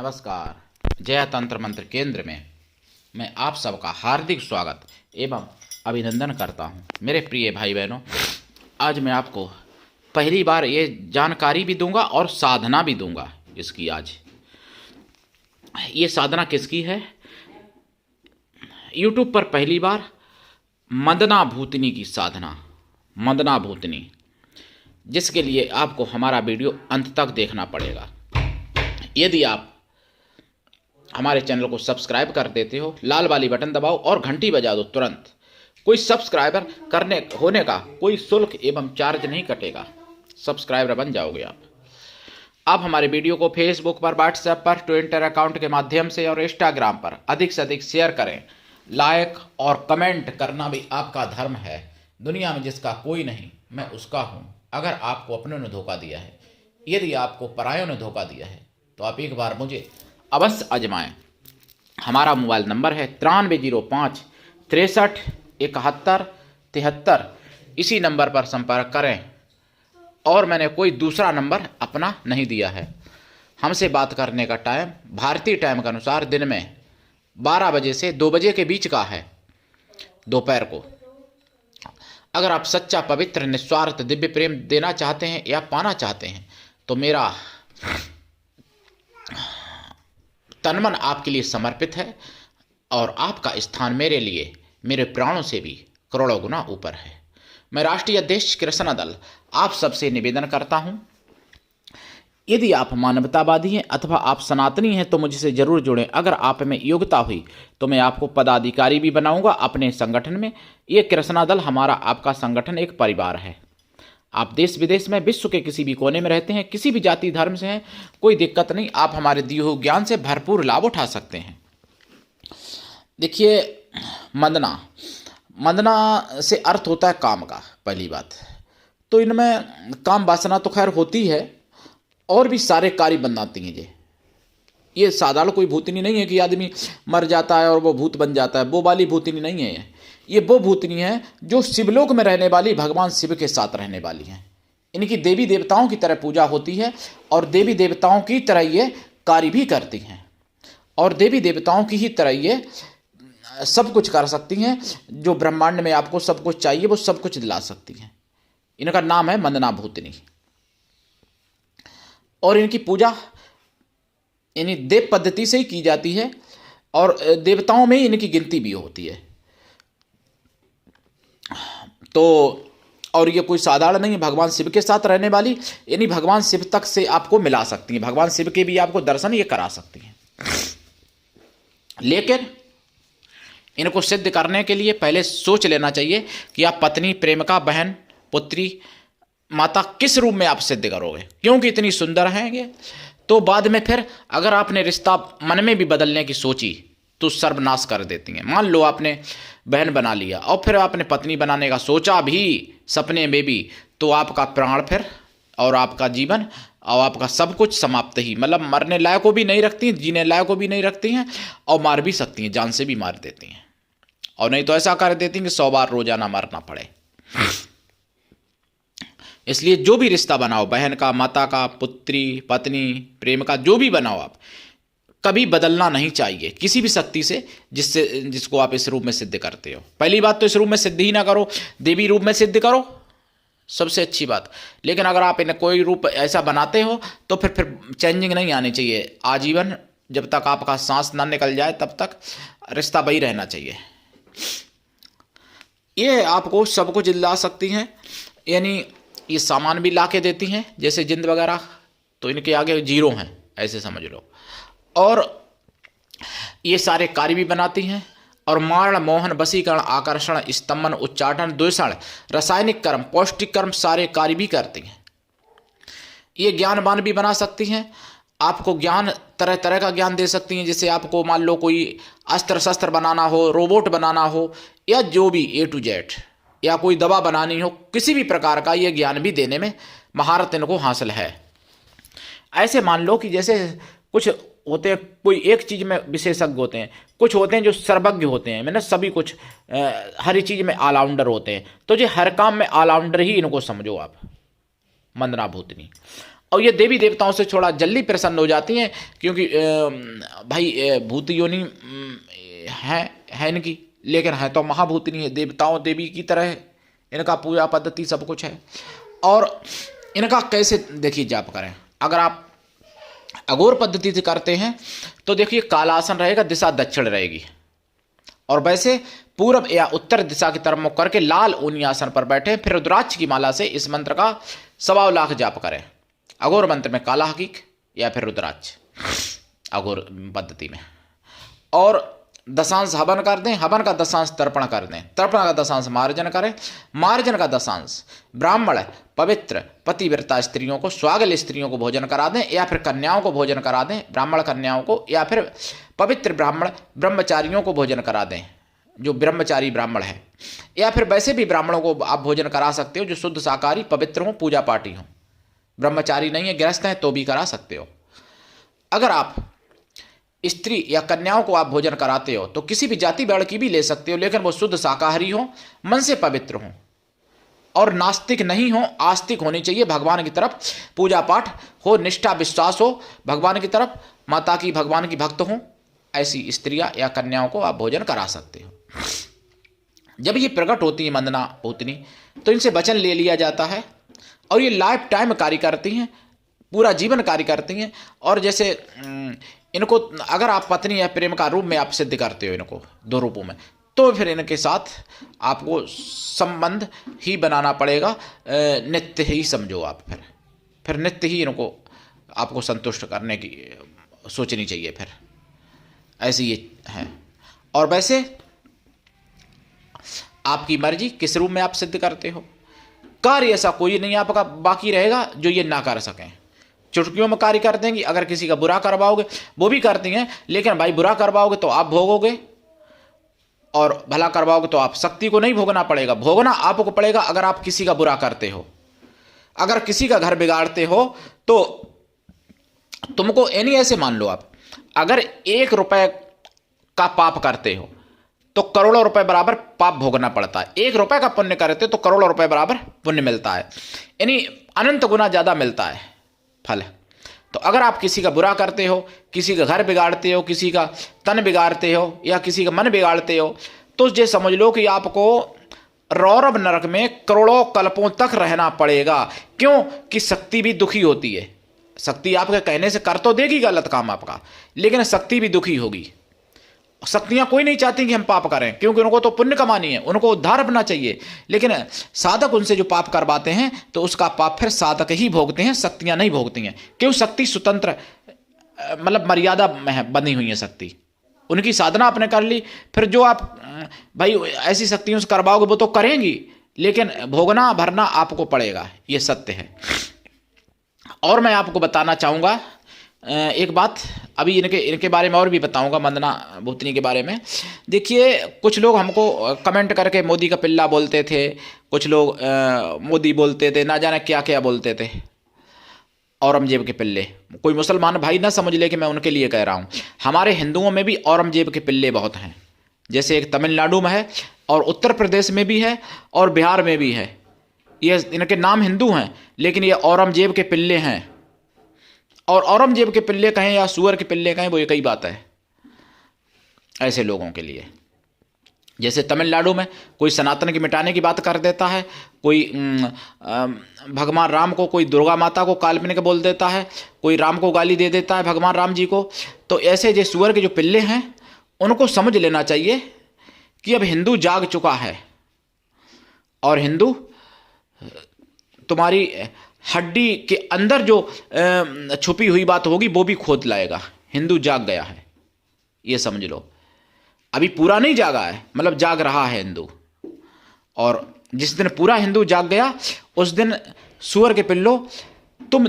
नमस्कार। जय तंत्र मंत्र केंद्र में मैं आप सबका हार्दिक स्वागत एवं अभिनंदन करता हूं। मेरे प्रिय भाई बहनों, आज मैं आपको पहली बार ये जानकारी भी दूंगा और साधना भी दूंगा इसकी। आज ये साधना किसकी है? YouTube पर पहली बार मंदना भूतनी की साधना, मंदना भूतनी, जिसके लिए आपको हमारा वीडियो अंत तक देखना पड़ेगा। यदि आप हमारे चैनल को सब्सक्राइब कर देते हो, लाल वाली बटन दबाओ और घंटी बजा दो तुरंत। कोई सब्सक्राइबर होने का कोई शुल्क एवं चार्ज नहीं कटेगा। सब्सक्राइबर बन जाओगे आप हमारे वीडियो को फेसबुक पर, व्हाट्सएप पर, ट्विटर अकाउंट के माध्यम से और इंस्टाग्राम पर अधिक से अधिक शेयर करें। लाइक और कमेंट करना भी आपका धर्म है। दुनिया में जिसका कोई नहीं, मैं उसका हूँ। अगर आपको अपनों ने धोखा दिया है, यदि आपको परायों ने धोखा दिया है, तो आप एक बार मुझे अवश्य आजमाएं। हमारा मोबाइल नंबर है 9305 63 71 73। इसी नंबर पर संपर्क करें और मैंने कोई दूसरा नंबर अपना नहीं दिया है। हमसे बात करने का टाइम भारतीय टाइम के अनुसार दिन में 12 बजे से 2 बजे के बीच का है, दोपहर को। अगर आप सच्चा, पवित्र, निस्वार्थ दिव्य प्रेम देना चाहते हैं या पाना चाहते हैं, तो मेरा तन-मन आपके लिए समर्पित है और आपका स्थान मेरे लिए, मेरे प्राणों से भी करोड़ों गुना ऊपर है। मैं राष्ट्रीय अध्यक्ष कृष्णा दल आप सबसे निवेदन करता हूं, यदि आप मानवतावादी हैं अथवा आप सनातनी हैं तो मुझसे जरूर जुड़ें। अगर आप में योग्यता हुई तो मैं आपको पदाधिकारी भी बनाऊंगा अपने संगठन में। ये कृष्णा दल हमारा, आपका संगठन एक परिवार है। आप देश विदेश में, विश्व के किसी भी कोने में रहते हैं, किसी भी जाति धर्म से हैं, कोई दिक्कत नहीं। आप हमारे दिए हुए ज्ञान से भरपूर लाभ उठा सकते हैं। देखिए, मंदना से अर्थ होता है काम का। पहली बात तो इनमें काम वासना तो खैर होती है और भी सारे कार्य बनाती हैं। ये साधारण कोई भूतनी नहीं है कि आदमी मर जाता है और वो भूत बन जाता है। वो वाली भूतनी नहीं है। ये वो भूतनी है जो शिवलोक में रहने वाली, भगवान शिव के साथ रहने वाली हैं। इनकी देवी देवताओं की तरह पूजा होती है और देवी देवताओं की तरह ये कार्य भी करती हैं और देवी देवताओं की ही तरह ये सब कुछ कर सकती हैं। जो ब्रह्मांड में आपको सब कुछ चाहिए वो सब कुछ दिला सकती हैं। इनका नाम है मंदना भूतनी और इनकी पूजा इन्हीं देव पद्धति से ही की जाती है और देवताओं में इनकी गिनती भी होती है। तो और ये कोई साधारण नहीं है, भगवान शिव के साथ रहने वाली, यानी भगवान शिव तक से आपको मिला सकती हैं। भगवान शिव के भी आपको दर्शन ये करा सकती हैं। लेकिन इनको सिद्ध करने के लिए पहले सोच लेना चाहिए कि आप पत्नी, प्रेमिका, बहन, पुत्री, माता किस रूप में आप सिद्ध करोगे। क्योंकि इतनी सुंदर हैं ये, तो बाद में फिर अगर आपने रिश्ता मन में भी बदलने की सोची तो सर्वनाश कर देती हैं। मान लो आपने बहन बना लिया और फिर आपने पत्नी बनाने का सोचा भी सपने में भी, तो आपका प्राण फिर और आपका जीवन और आपका सब कुछ समाप्त ही, मतलब मरने लायक को भी नहीं रखती हैं, जीने लायक को भी नहीं रखती हैं और मार भी सकती हैं, जान से भी मार देती हैं। और नहीं तो ऐसा कर देती हैं कि 100 बार रोजाना मरना पड़े। इसलिए जो भी रिश्ता बनाओ, बहन का, माता का, पुत्री, पत्नी, प्रेम का, जो भी बनाओ, आप कभी बदलना नहीं चाहिए किसी भी शक्ति से जिसको आप इस रूप में सिद्ध करते हो। पहली बात तो इस रूप में सिद्ध ही ना करो, देवी रूप में सिद्ध करो, सबसे अच्छी बात। लेकिन अगर आप इन्हें कोई रूप ऐसा बनाते हो तो फिर चेंजिंग नहीं आनी चाहिए। आजीवन जब तक आपका सांस ना निकल जाए तब तक रिश्ता वही रहना चाहिए। ये आपको सब कुछ दिला सकती हैं, यानी ये सामान भी ला के देती हैं, जैसे जिंद वगैरह, तो इनके आगे जीरो हैं, ऐसे समझ लो। और ये सारे कार्य भी बनाती हैं और मारण, मोहन, वशीकरण, आकर्षण, स्तंभन, उच्चाटन, द्वेषण, रासायनिक कर्म, पौष्टिक कर्म, सारे कार्य भी करती हैं। ये ज्ञानवान भी बना सकती हैं। आपको ज्ञान, तरह तरह का ज्ञान दे सकती हैं। जैसे आपको मान लो कोई अस्त्र शस्त्र बनाना हो, रोबोट बनाना हो, या जो भी A to Z, या कोई दवा बनानी हो, किसी भी प्रकार का ये ज्ञान भी देने में महारत इनको हासिल है। ऐसे मान लो कि जैसे कुछ होते हैं, कोई एक चीज़ में विशेषज्ञ होते हैं, कुछ होते हैं जो सर्वज्ञ होते हैं, मैंने सभी कुछ हर चीज़ में ऑलराउंडर होते हैं। तो जो हर काम में ऑलराउंडर ही इनको समझो आप, मंदना भूतनी। और ये देवी देवताओं से थोड़ा जल्दी प्रसन्न हो जाती हैं, क्योंकि भाई भूत योनि है इनकी, लेकिन है तो महाभूतनी है, देवताओं देवी की तरह है, इनका पूजा पद्धति सब कुछ है। और इनका कैसे देखिए जाप करें। अगर आप अघोर पद्धति से करते हैं तो देखिए कालासन रहेगा, दिशा दक्षिण रहेगी, और वैसे पूर्व या उत्तर दिशा की तरफ मुख करके लाल ऊनी आसन पर बैठे, फिर रुद्राक्ष की माला से इस मंत्र का 1.25 लाख जाप करें। अघोर मंत्र में काला हकीक या फिर रुद्राक्ष अघोर पद्धति में। और दशांश हवन कर दें, हवन का दशांश तर्पण कर दें, तर्पण का दशांश मार्जन करें, मार्जन का दशांश ब्राह्मण पवित्र पतिव्रता स्त्रियों को, स्वागल स्त्रियों को भोजन करा दें, या फिर कन्याओं को भोजन करा दें, ब्राह्मण कन्याओं को, या फिर पवित्र ब्राह्मण ब्रह्मचारियों को भोजन करा दें, जो ब्रह्मचारी ब्राह्मण है, या फिर वैसे भी ब्राह्मणों को आप भोजन करा सकते हो जो शुद्ध शाकाहारी पवित्र हों, पूजा पाठी हों, ब्रह्मचारी नहीं है, गृहस्थ हैं तो भी करा सकते हो। अगर आप स्त्री या कन्याओं को आप भोजन कराते हो तो किसी भी जाति वर्ण की भी ले सकते हो, लेकिन वो शुद्ध शाकाहारी हो, मन से पवित्र हो, और नास्तिक नहीं हो, आस्तिक होनी चाहिए, भगवान की तरफ पूजा पाठ हो, निष्ठा विश्वास हो भगवान की तरफ, माता की भगवान की भक्त हो, ऐसी स्त्रियां या कन्याओं को आप भोजन करा सकते हो। जब ये प्रकट होती है मंदना भूतनी तो इनसे वचन ले लिया जाता है, और ये लाइफ टाइम कार्य करती हैं, पूरा जीवन कार्य करती हैं। और जैसे इनको अगर आप पत्नी या प्रेम का रूप में आप सिद्ध करते हो इनको 2 रूपों में, तो फिर इनके साथ आपको संबंध ही बनाना पड़ेगा, नित्य ही समझो आप, फिर नित्य ही इनको आपको संतुष्ट करने की सोचनी चाहिए, फिर ऐसे ये है। और वैसे आपकी मर्जी किस रूप में आप सिद्ध करते हो, कार्य ऐसा कोई नहीं आपका बाकी रहेगा जो ये ना कर सकें। चुटकियों में कार्य कर देंगी, अगर किसी का बुरा करवाओगे वो भी करती हैं, लेकिन भाई बुरा करवाओगे तो आप भोगोगे, और भला करवाओगे तो आप शक्ति को नहीं भोगना पड़ेगा, भोगना आपको पड़ेगा। अगर आप किसी का बुरा करते हो, अगर किसी का घर बिगाड़ते हो, तो तुमको यानी ऐसे मान लो आप अगर 1 रुपए का पाप करते हो तो करोड़ों रुपए बराबर पाप भोगना पड़ता है। 1 रुपए का पुण्य करते तो करोड़ों रुपए बराबर पुण्य मिलता है, यानी अनंत गुना ज्यादा मिलता है फल। तो अगर आप किसी का बुरा करते हो, किसी का घर बिगाड़ते हो, किसी का तन बिगाड़ते हो, या किसी का मन बिगाड़ते हो, तो ये समझ लो कि आपको रौरव नरक में करोड़ों कल्पों तक रहना पड़ेगा। क्यों कि शक्ति भी दुखी होती है, शक्ति आपके कहने से कर तो देगी गलत काम आपका, लेकिन शक्ति भी दुखी होगी। शक्तियां कोई नहीं चाहती कि हम पाप करें, क्योंकि उनको तो पुण्य कमानी है, उनको उद्धार बनना चाहिए, लेकिन साधक उनसे जो पाप करवाते हैं तो उसका पाप फिर साधक ही भोगते हैं, शक्तियां नहीं भोगती हैं। क्यों? शक्ति स्वतंत्र मतलब मर्यादा में बनी हुई है शक्ति, उनकी साधना आपने कर ली, फिर जो आप भाई ऐसी शक्तियों से करवाओगे वो तो करेंगी, लेकिन भोगना भरना आपको पड़ेगा, ये सत्य है। और मैं आपको बताना चाहूँगा एक बात, अभी इनके बारे में और भी बताऊंगा, मंदना भूतनी के बारे में। देखिए कुछ लोग हमको कमेंट करके मोदी का पिल्ला बोलते थे, कुछ लोग मोदी बोलते थे, ना जाने क्या क्या बोलते थे, औरंगजेब के पिल्ले। कोई मुसलमान भाई ना समझ ले कि मैं उनके लिए कह रहा हूँ, हमारे हिंदुओं में भी औरंगजेब के पिल्ले बहुत हैं। जैसे एक तमिलनाडु में है, और उत्तर प्रदेश में भी है, और बिहार में भी है। ये इनके नाम हिंदू हैं, लेकिन ये औरंगजेब के पिल्ले हैं। और औरंगजेब के पिल्ले कहें या सुअर के पिल्ले कहें, वो एक ही बात है ऐसे लोगों के लिए। जैसे तमिलनाडु में कोई सनातन की मिटाने की बात कर देता है, कोई भगवान राम को, कोई दुर्गा माता को काल्पनिक बोल देता है, कोई राम को गाली दे देता है, भगवान राम जी को। तो ऐसे जो सुअर के जो पिल्ले हैं उनको समझ लेना चाहिए कि अब हिंदू जाग चुका है, और हिंदू तुम्हारी हड्डी के अंदर जो छुपी हुई बात होगी वो भी खोद लाएगा। हिंदू जाग गया है, ये समझ लो। अभी पूरा नहीं जागा है, मतलब जाग रहा है हिंदू, और जिस दिन पूरा हिंदू जाग गया उस दिन सुअर के पिल्लो तुम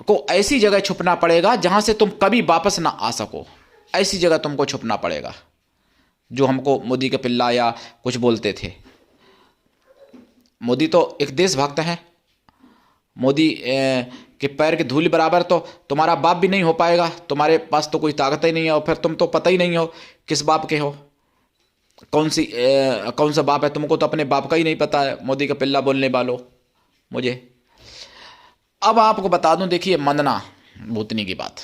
को ऐसी जगह छुपना पड़ेगा जहां से तुम कभी वापस ना आ सको, ऐसी जगह तुमको छुपना पड़ेगा। जो हमको मोदी के पिल्ला या कुछ बोलते थे, मोदी तो एक देशभक्त है, मोदी के पैर की धूल बराबर तो तुम्हारा बाप भी नहीं हो पाएगा, तुम्हारे पास तो कोई ताकत ही नहीं है, और फिर तुम तो पता ही नहीं हो किस बाप के हो, कौन सा बाप है, तुमको तो अपने बाप का ही नहीं पता है। मोदी का पिल्ला बोलने वालों मुझे, अब आपको बता दूं, देखिए मंदना भूतनी की बात,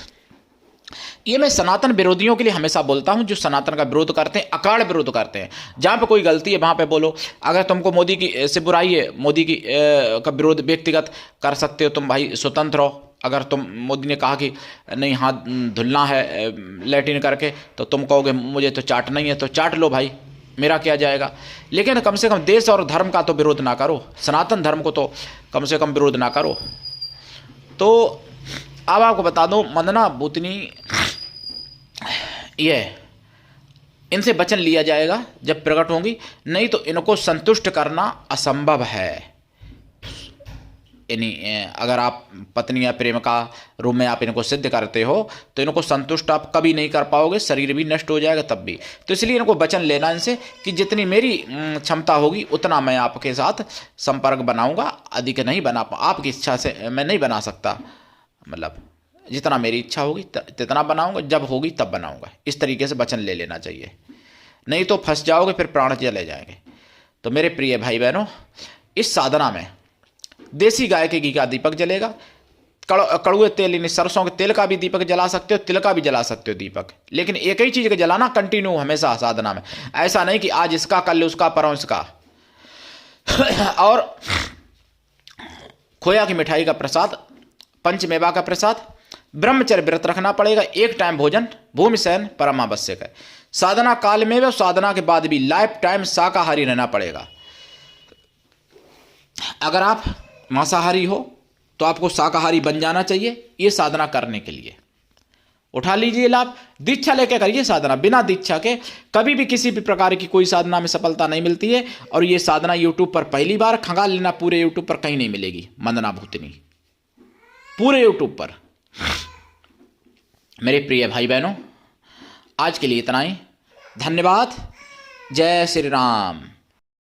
ये मैं सनातन विरोधियों के लिए हमेशा बोलता हूं, जो सनातन का विरोध करते हैं, अकाड़ विरोध करते हैं। जहां पे कोई गलती है वहां पे बोलो। अगर तुमको मोदी की से बुराई है, मोदी की का विरोध व्यक्तिगत कर सकते हो तुम, भाई स्वतंत्र हो। अगर तुम, मोदी ने कहा कि नहीं हाथ धुलना है लैट्रिन करके, तो तुम कहोगे मुझे तो चाट नहीं है, तो चाट लो भाई, मेरा क्या जाएगा। लेकिन कम से कम देश और धर्म का तो विरोध ना करो, सनातन धर्म को तो कम से कम विरोध ना करो। तो अब आपको बता दूं, मंदना भूतनी, ये इनसे वचन लिया जाएगा जब प्रकट होंगी, नहीं तो इनको संतुष्ट करना असंभव है। यानी अगर आप पत्नी या प्रेम का रूप में आप इनको सिद्ध करते हो, तो इनको संतुष्ट आप कभी नहीं कर पाओगे, शरीर भी नष्ट हो जाएगा तब भी। तो इसलिए इनको वचन लेना इनसे कि जितनी मेरी क्षमता होगी उतना मैं आपके साथ संपर्क बनाऊंगा, अधिक नहीं बना आपकी इच्छा से मैं नहीं बना सकता, मतलब जितना मेरी इच्छा होगी तितना बनाऊंगा, जब होगी तब बनाऊंगा। इस तरीके से वचन ले लेना चाहिए, नहीं तो फंस जाओगे, फिर प्राण चले जाएंगे। तो मेरे प्रिय भाई बहनों, इस साधना में देसी गाय के घी का दीपक जलेगा, कड़ुए तेल यानी सरसों के तेल का भी दीपक जला सकते हो, तिल का भी जला सकते हो दीपक, लेकिन एक ही चीज का जलाना कंटिन्यू हमेशा साधना में। ऐसा नहीं कि आज इसका कल उसका परसों इसका। और खोया की मिठाई का प्रसाद, पंचमेवा का प्रसाद, ब्रह्मचर्य व्रत रखना पड़ेगा, एक टाइम भोजन, भूमि शयन परमावश्यक है। साधना काल में व साधना के बाद भी लाइफ टाइम शाकाहारी रहना पड़ेगा। अगर आप मांसाहारी हो तो आपको शाकाहारी बन जाना चाहिए ये साधना करने के लिए। उठा लीजिए लाभ, दीक्षा लेके करिए साधना। बिना दीक्षा के कभी भी किसी भी प्रकार की कोई साधना में सफलता नहीं मिलती है। और ये साधना यूट्यूब पर पहली बार, खंगाल लेना, पूरे यूट्यूब पर कहीं नहीं मिलेगी मंदना भूतनी, पूरे यूट्यूब पर। मेरे प्रिय भाई बहनों, आज के लिए इतना ही। धन्यवाद। जय श्री राम।